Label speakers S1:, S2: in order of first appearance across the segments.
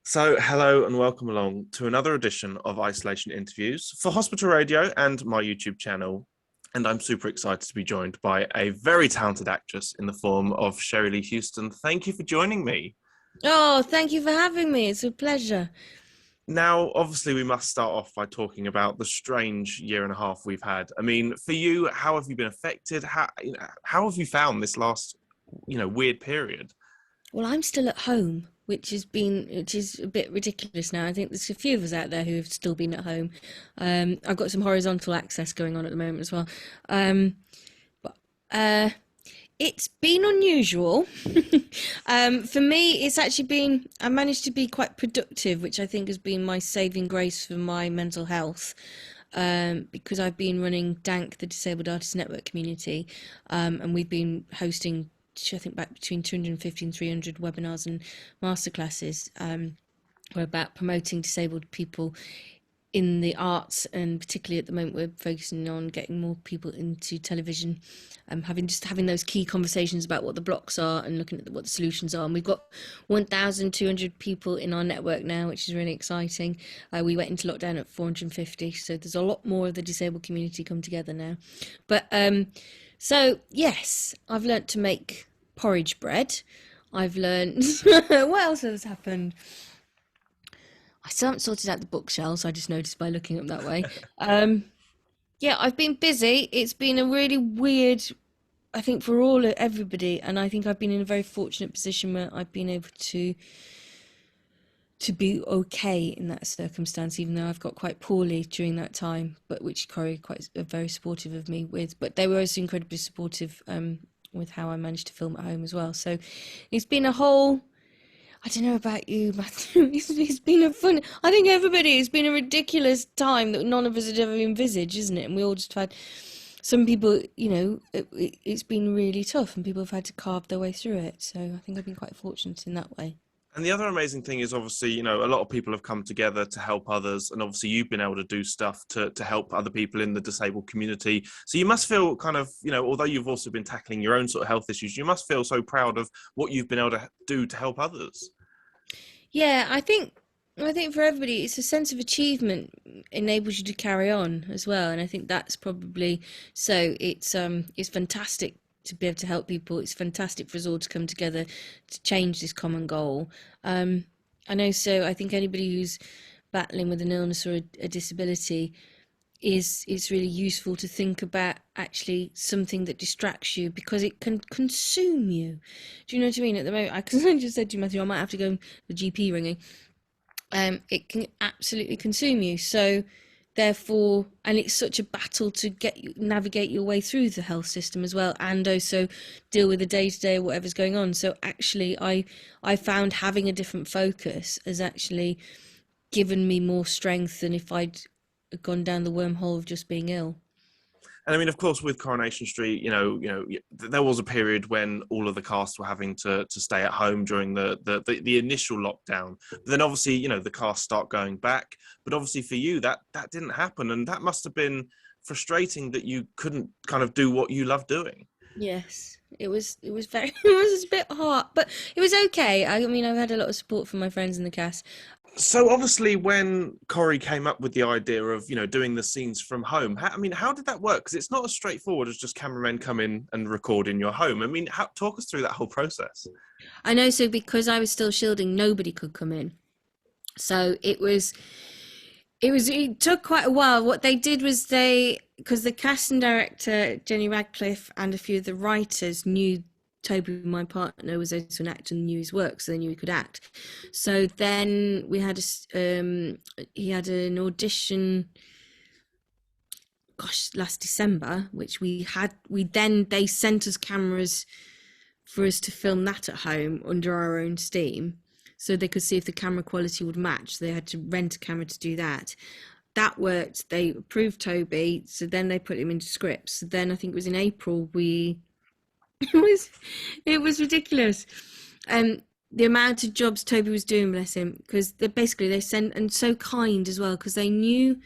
S1: So, hello and welcome along to another edition of Isolation Interviews for Hospital Radio and my YouTube channel. And I'm super excited to be joined by a very talented actress in the form of Cherylee Houston. Thank you for joining me.
S2: Oh, thank you for having me. It's a pleasure.
S1: Now, obviously, we must start off by talking about the strange year and a half we've had. I mean, for you, how have you been affected? How have you found this last, weird period?
S2: Well, I'm still at home, which is a bit ridiculous now. I think there's a few of us out there who have still been at home. I've got some horizontal access going on at the moment as well. But it's been unusual. For me, it's actually been, I managed to be quite productive, which I think has been my saving grace for my mental health. Because I've been running DANC, the Disabled Artists Network community, and we've been hosting, I think, back between 250 and 300 webinars and masterclasses. We're about promoting disabled people in the arts, and particularly at the moment we're focusing on getting more people into television, having those key conversations about what the blocks are and looking at what the solutions are. And we've got 1,200 people in our network now, which is really exciting. We went into lockdown at 450, so there's a lot more of the disabled community come together now. But so yes, I've learnt to make porridge bread. I've learned what else has happened? I still haven't sorted out the bookshelves. I just noticed by looking up that way. Yeah, I've been busy. It's been a really weird, I think, for everybody, and I think I've been in a very fortunate position where I've been able to be okay in that circumstance, even though I've got quite poorly during that time, but which Corey quite very supportive of me with. But they were also incredibly supportive with how I managed to film at home as well. So it's been a whole. I don't know about you, Matthew. It's been I think it's been a ridiculous time that none of us had ever envisaged, isn't it? And we all just had, some people, it's been really tough and people have had to carve their way through it. So I think I've been quite fortunate in that way.
S1: And the other amazing thing is obviously, a lot of people have come together to help others. And obviously you've been able to do stuff to help other people in the disabled community. So you must feel kind of, although you've also been tackling your own sort of health issues, you must feel so proud of what you've been able to do to help others.
S2: Yeah, I think for everybody, it's a sense of achievement enables you to carry on as well, and I think that's probably so. It's fantastic to be able to help people. It's fantastic for us all to come together to change this common goal. I know. So I think anybody who's battling with an illness or a disability is it's really useful to think about actually something that distracts you because it can consume you. Do you know what I mean? At the moment, because I just said to you, Matthew, I might have to go the GP ringing. It can absolutely consume you. So therefore, and it's such a battle to navigate your way through the health system as well, and also deal with the day to day whatever's going on. So actually, I found having a different focus has actually given me more strength than if I'd gone down the wormhole of just being ill.
S1: And I mean, of course, with Coronation Street, there was a period when all of the cast were having to stay at home during the initial lockdown. But then obviously, the cast start going back. But obviously for you, that didn't happen. And that must have been frustrating that you couldn't kind of do what you love doing.
S2: Yes, it was very it was a bit hard, but it was okay. I mean, I've had a lot of support from my friends in the cast.
S1: So obviously, when Corey came up with the idea of doing the scenes from home, how did that work? Because it's not as straightforward as just cameramen come in and record in your home. I mean, talk us through that whole process.
S2: I know, so because I was still shielding, nobody could come in. So it took quite a while. What they did was because the casting director, Jenny Radcliffe, and a few of the writers knew Toby, my partner, was also an actor and knew his work, so they knew he could act. So then he had an audition, gosh, last December, which they sent us cameras for us to film that at home under our own steam, so they could see if the camera quality would match. So they had to rent a camera to do that. That worked. They approved Toby, so then they put him into scripts. So then I think it was in April it was ridiculous. The amount of jobs Toby was doing, bless him, because they sent, and so kind as well, because they knew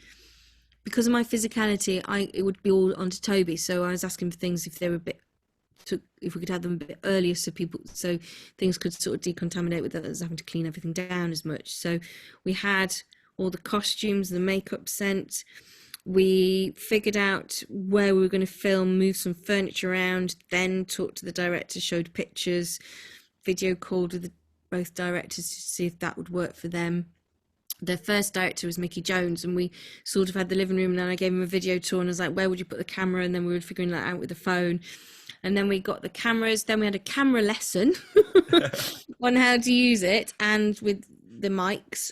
S2: because of my physicality, it would be all onto Toby. So I was asking for things if they were a bit if we could have them a bit earlier, so things could sort of decontaminate without us having to clean everything down as much. So we had all the costumes, the makeup sent. We figured out where we were going to film, moved some furniture around, then talked to the director, showed pictures, video called with both directors to see if that would work for them. The first director was Mickey Jones, and we sort of had the living room, and then I gave him a video tour, and I was like, where would you put the camera? And then we were figuring that out with the phone. And then we got the cameras. Then we had a camera lesson on how to use it, and with the mics.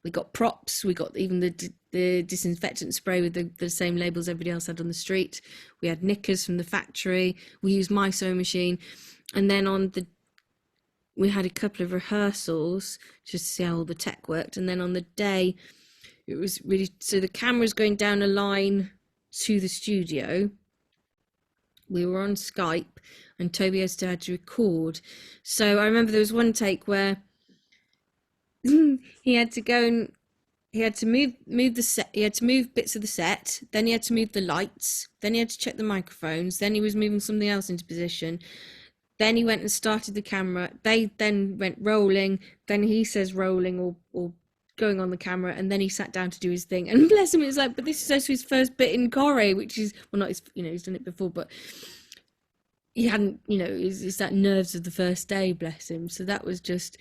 S2: We got props. We got even the disinfectant spray with the same labels everybody else had on the street. We had knickers from the factory. We used my sewing machine. And then we had a couple of rehearsals just to see how all the tech worked. And then on the day, it was really, so the camera's going down a line to the studio. We were on Skype and Toby had to record. So I remember there was one take where he had to go and he had to move the set. He had to move bits of the set. Then he had to move the lights. Then he had to check the microphones. Then he was moving something else into position. Then he went and started the camera. They then went rolling. Then he says rolling or going on the camera. And then he sat down to do his thing. And bless him, it was like, but this is also his first bit in Corrie, which is, well, not his, he's done it before, but he hadn't, it's that nerves of the first day, bless him. So that was just,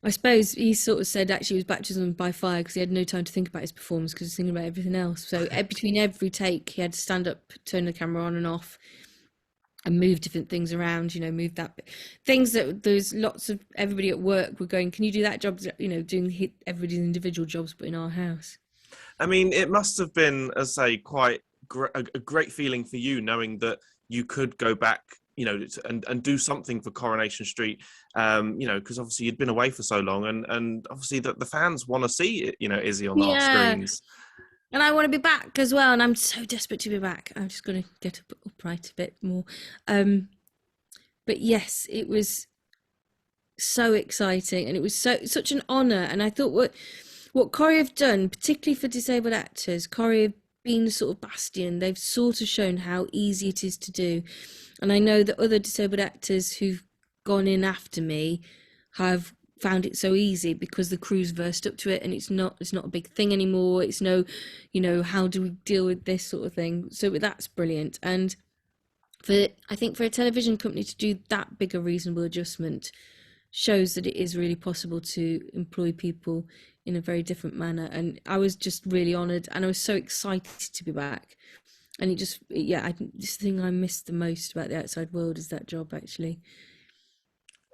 S2: I suppose he sort of said actually it was baptism by fire because he had no time to think about his performance because he was thinking about everything else. So between every take, he had to stand up, turn the camera on and off, and move different things around. Move that things that there's lots of everybody at work were going, can you do that job? Doing everybody's individual jobs, but in our house.
S1: I mean, it must have been, as I say, quite a great feeling for you knowing that you could go back, and do something for Coronation Street, because obviously you'd been away for so long, and obviously the fans want to see it, Izzy on our screens.
S2: And I want to be back as well, and I'm so desperate to be back. I'm just going to get upright a bit more. But yes, it was so exciting, and it was such an honour. And I thought what Corrie have done, particularly for disabled actors, Corrie have been sort of bastion. They've sort of shown how easy it is to do. And I know that other disabled actors who've gone in after me have found it so easy because the crew's versed up to it, and it's not a big thing anymore. It's no, how do we deal with this sort of thing? So that's brilliant. And I think for a television company to do that big a reasonable adjustment shows that it is really possible to employ people in a very different manner. And I was just really honoured, and I was so excited to be back. And it just, this thing I missed the most about the outside world is that job, actually.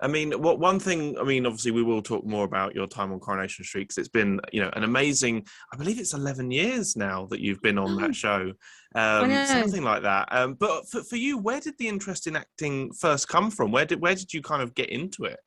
S1: I mean, one thing, obviously we will talk more about your time on Coronation Street because it's been, an amazing, I believe it's 11 years now that you've been on that show, something like that. But for you, where did the interest in acting first come from? Where did you kind of get into it?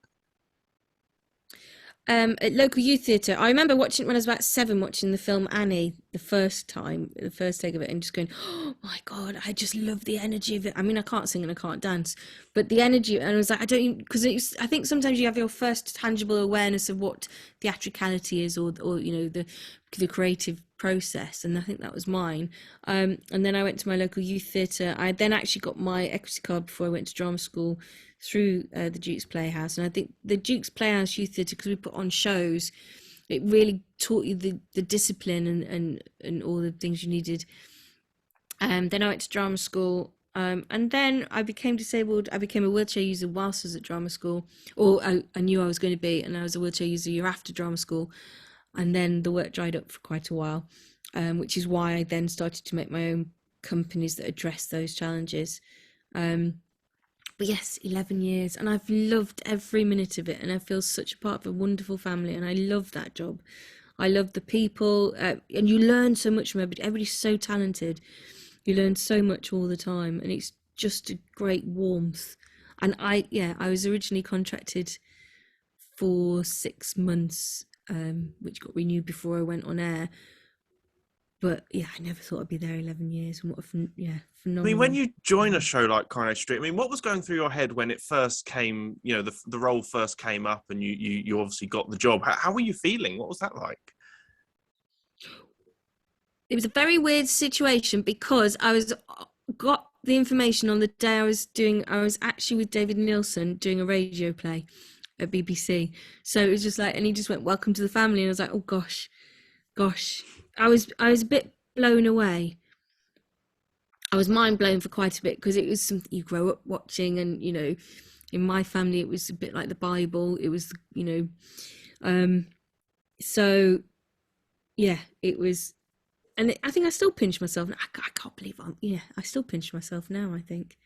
S2: At local youth theatre. I remember watching it when I was about 7, watching the film Annie the first take of it, and just going, oh my God, I just love the energy of it. I mean, I can't sing and I can't dance, but the energy, and I was like, I think sometimes you have your first tangible awareness of what theatricality is or the creative process, and I think that was mine. And then I went to my local youth theatre. I then actually got my equity card before I went to drama school through the Duke's Playhouse. And I think the Duke's Playhouse Youth Theatre, because we put on shows, it really taught you the discipline and all the things you needed. Then I went to drama school, and then I became disabled. I became a wheelchair user whilst I was at drama school, or I knew I was going to be, and I was a wheelchair user a year after drama school. And then the work dried up for quite a while, which is why I then started to make my own companies that address those challenges. But yes, 11 years, and I've loved every minute of it, and I feel such a part of a wonderful family, and I love that job. I love the people, and you learn so much from everybody. Everybody's so talented. You learn so much all the time, and it's just a great warmth. And I was originally contracted for 6 months, which got renewed before I went on air. But yeah, I never thought I'd be there 11 years. And what a phenomenal.
S1: I mean, when you join a show like Coronation Street, what was going through your head when it first came, the role first came up and you obviously got the job? How were you feeling? What was that like? It
S2: was a very weird situation because I the information on the day I was actually with David Nielsen doing a radio play at BBC. So it was just like, and he just went, "Welcome to the family," and I was like, "Oh gosh." I was a bit blown away. I was mind blown for quite a bit, because it was something you grow up watching, and in my family it was a bit like the Bible. It was, so yeah, it was, and I think I still pinch myself. I can't believe I still pinch myself now, I think.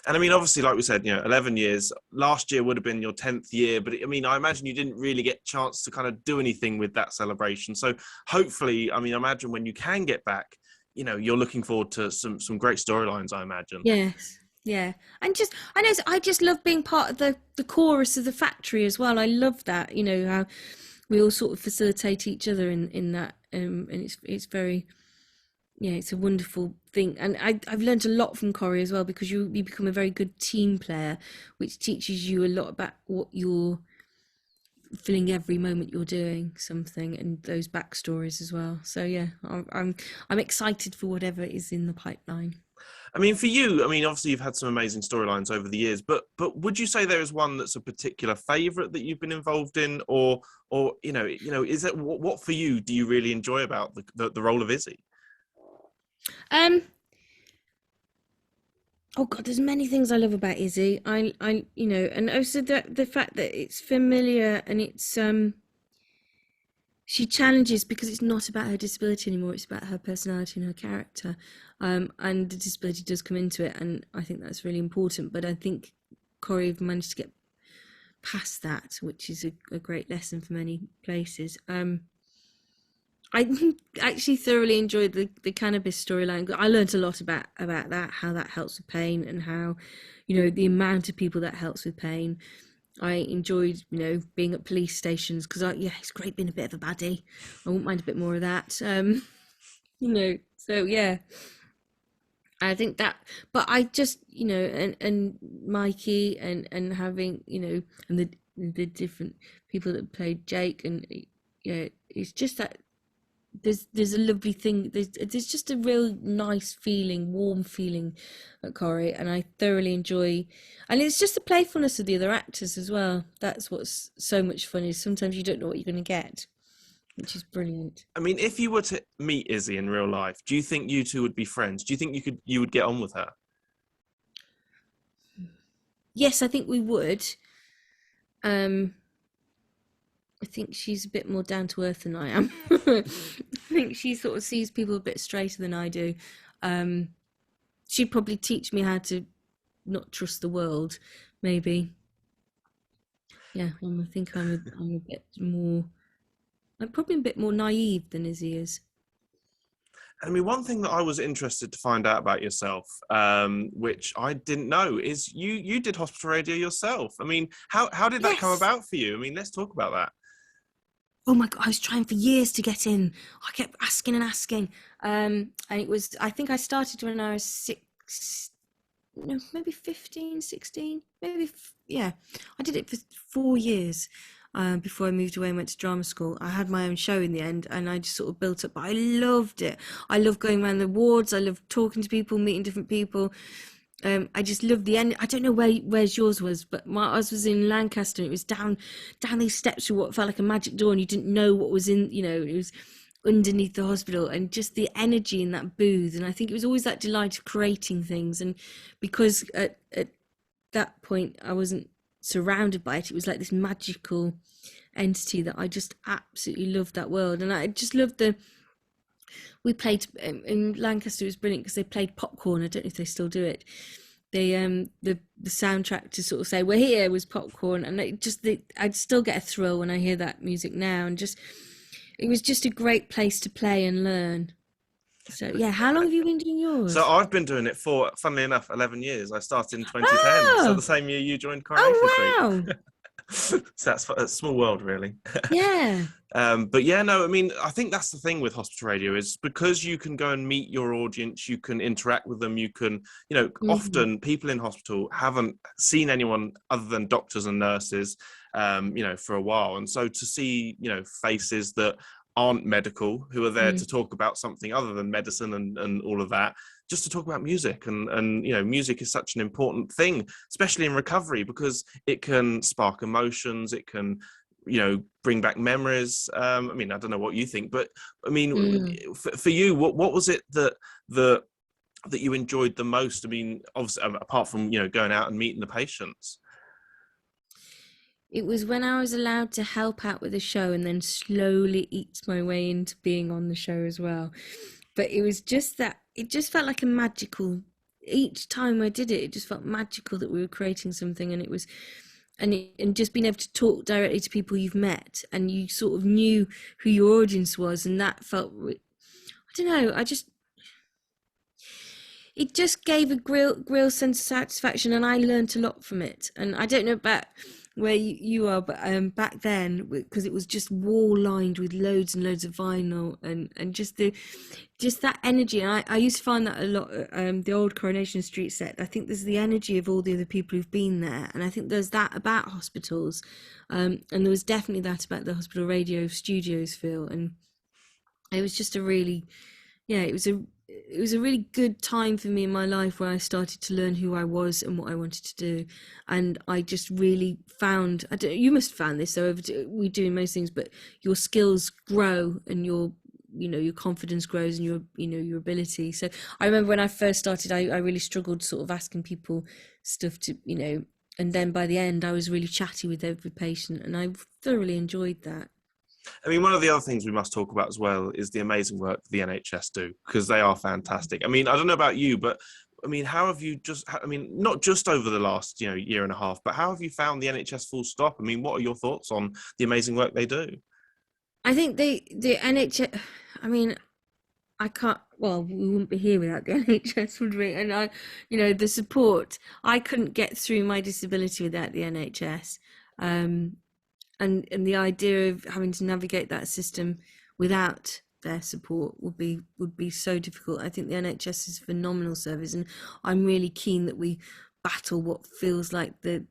S1: And I mean, obviously, like we said, 11 years. Last year would have been your 10th year, but I mean, I imagine you didn't really get a chance to kind of do anything with that celebration. So hopefully, I mean, I imagine when you can get back, you're looking forward to some great storylines, I imagine.
S2: Yes. Yeah. And I just love being part of the chorus of the factory as well. I love that, how we all sort of facilitate each other in that. And it's very, it's a wonderful thing. And I've learned a lot from Corrie as well, because you become a very good team player, which teaches you a lot about what you're feeling every moment you're doing something, and those backstories as well. So yeah, I'm excited for whatever is in the pipeline.
S1: I mean, for you, I mean, obviously you've had some amazing storylines over the years, but would you say there is one that's a particular favourite that you've been involved in, or is it what for you do you really enjoy about the role of Izzy?
S2: Oh God, there's many things I love about Izzy. And also the fact that it's familiar, and it's she challenges, because it's not about her disability anymore. It's about her personality and her character, and the disability does come into it, and I think that's really important. But I think Corrie have managed to get past that, which is a great lesson for many places. I actually thoroughly enjoyed the cannabis storyline. I learned a lot about that, how that helps with pain, and how, the amount of people that helps with pain. I enjoyed, being at police stations, because it's great being a bit of a baddie. I wouldn't mind a bit more of that. So yeah, I think that, but I just, and Mikey and having, and the different people that played Jake, and it's just that there's a lovely thing. There's just a real nice feeling, warm feeling at Corrie, and I thoroughly enjoy. And it's just the playfulness of the other actors as well. That's what's so much fun. Is sometimes you don't know what you're going to get, which is brilliant.
S1: I mean, if you were to meet Izzy in real life, do you think you two would be friends? Do you think you would get on with her?
S2: Yes, I think we would. I think she's a bit more down to earth than I am. I think she sort of sees people a bit straighter than I do. She'd probably teach me how to not trust the world, maybe. Yeah, I think I'm a bit more. I'm probably a bit more naive than Izzy is.
S1: I mean, one thing that I was interested to find out about yourself, which I didn't know, is you did hospital radio yourself. I mean, how did that come about for you? I mean, let's talk about that.
S2: Oh my God, I was trying for years to get in. I kept asking and asking. And it was, I think I started when I was maybe 15, 16, maybe, yeah. I did it for 4 years before I moved away and went to drama school. I had my own show in the end, and I just sort of built up, but I loved it. I loved going around the wards. I loved talking to people, meeting different people. I just loved the end. I don't know where's yours was, but ours was in Lancaster. And it was down these steps through what felt like a magic door, and you didn't know what was in. It was underneath the hospital, and just the energy in that booth. And I think it was always that delight of creating things. And because at that point I wasn't surrounded by it, it was like this magical entity that I just absolutely loved that world. And I just loved we played in Lancaster. It was brilliant because they played Popcorn. I don't know if they still do it. They the soundtrack to sort of say we're here was Popcorn, and I'd still get a thrill when I hear that music now. And it was just a great place to play and learn. So yeah, how long have you been doing yours?
S1: So I've been doing it for, funnily enough, 11 years. I started in 2010, so the same year you joined Coronation Street.
S2: Oh wow!
S1: So that's a small world, really.
S2: Yeah.
S1: But yeah, no, I mean, I think that's the thing with hospital radio is because you can go and meet your audience, you can interact with them, you can, often people in hospital haven't seen anyone other than doctors and nurses, for a while. And so to see, faces that aren't medical, who are there to talk about something other than medicine and all of that, just to talk about music. And you know, music is such an important thing, especially in recovery, because it can spark emotions, it can, you know, bring back memories. I mean, I don't know what you think, but I mean,
S2: Mm.
S1: for you, what was it that you enjoyed the most? I mean, obviously, apart from, you know, going out and meeting the patients.
S2: It was when I was allowed to help out with the show and then slowly eat my way into being on the show as well. But it was just that it just felt like a magical. Each time I did it, it just felt magical that we were creating something, and it was, and just being able to talk directly to people you've met, and you sort of knew who your audience was, and that felt. I don't know. It just gave a real sense of satisfaction, and I learned a lot from it. And I don't know about where you are, but back then, because it was just wall lined with loads and loads of vinyl, and just that energy. And I used to find that a lot. The old Coronation Street set, I think there's the energy of all the other people who've been there, and I think there's that about hospitals, and there was definitely that about the hospital radio studios feel. And it was just a really, yeah, it was a really good time for me in my life where I started to learn who I was and what I wanted to do. And I just really found, you must have found this, so we do most things, but your skills grow, and your confidence grows, and your ability. So I remember when I first started, I really struggled sort of asking people stuff to, and then by the end I was really chatty with every patient, and I thoroughly enjoyed that.
S1: I mean, one of the other things we must talk about as well is the amazing work the NHS do, because they are fantastic. I mean, I don't know about you, but I mean, how have you not just over the last, year and a half, but how have you found the NHS full stop? I mean, what are your thoughts on the amazing work they do?
S2: I think the NHS, I mean, I can't, well, we wouldn't be here without the NHS, would we? And the support, I couldn't get through my disability without the NHS. Um, and the idea of having to navigate that system without their support would be so difficult. I think the NHS is a phenomenal service, and I'm really keen that we battle what feels like the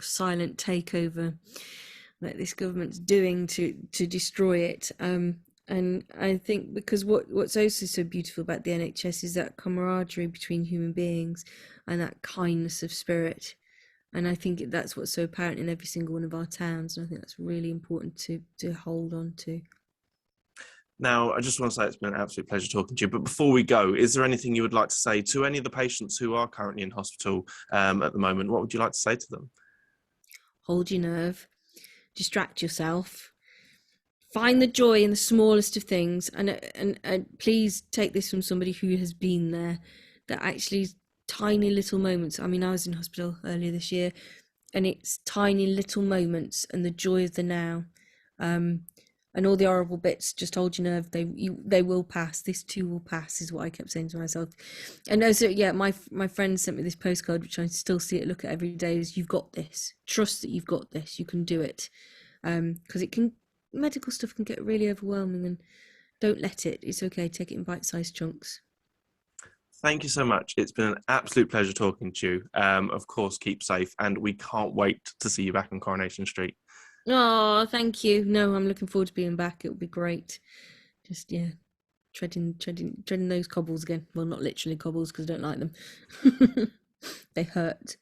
S2: silent takeover that this government's doing to destroy it. And I think because what's also so beautiful about the NHS is that camaraderie between human beings and that kindness of spirit. And I think that's what's so apparent in every single one of our towns. And I think that's really important to hold on to.
S1: Now, I just want to say it's been an absolute pleasure talking to you. But before we go, is there anything you would like to say to any of the patients who are currently in hospital at the moment? What would you like to say to them?
S2: Hold your nerve, distract yourself, find the joy in the smallest of things, and please take this from somebody who has been there. That actually tiny little moments. I mean, I was in hospital earlier this year, and it's tiny little moments and the joy of the now, and all the horrible bits. Just hold your nerve. They will pass. This too will pass, is what I kept saying to myself. And also, yeah, my friend sent me this postcard, which I still see it, look at every day. Is, you've got this. Trust that you've got this. You can do it, because medical stuff can get really overwhelming, and don't let it. It's okay. Take it in bite-sized chunks.
S1: Thank you so much. It's been an absolute pleasure talking to you. Of course, keep safe, and we can't wait to see you back on Coronation Street.
S2: Oh, thank you. No, I'm looking forward to being back. It'll be great. Just, yeah, treading those cobbles again. Well, not literally cobbles, because I don't like them. They hurt.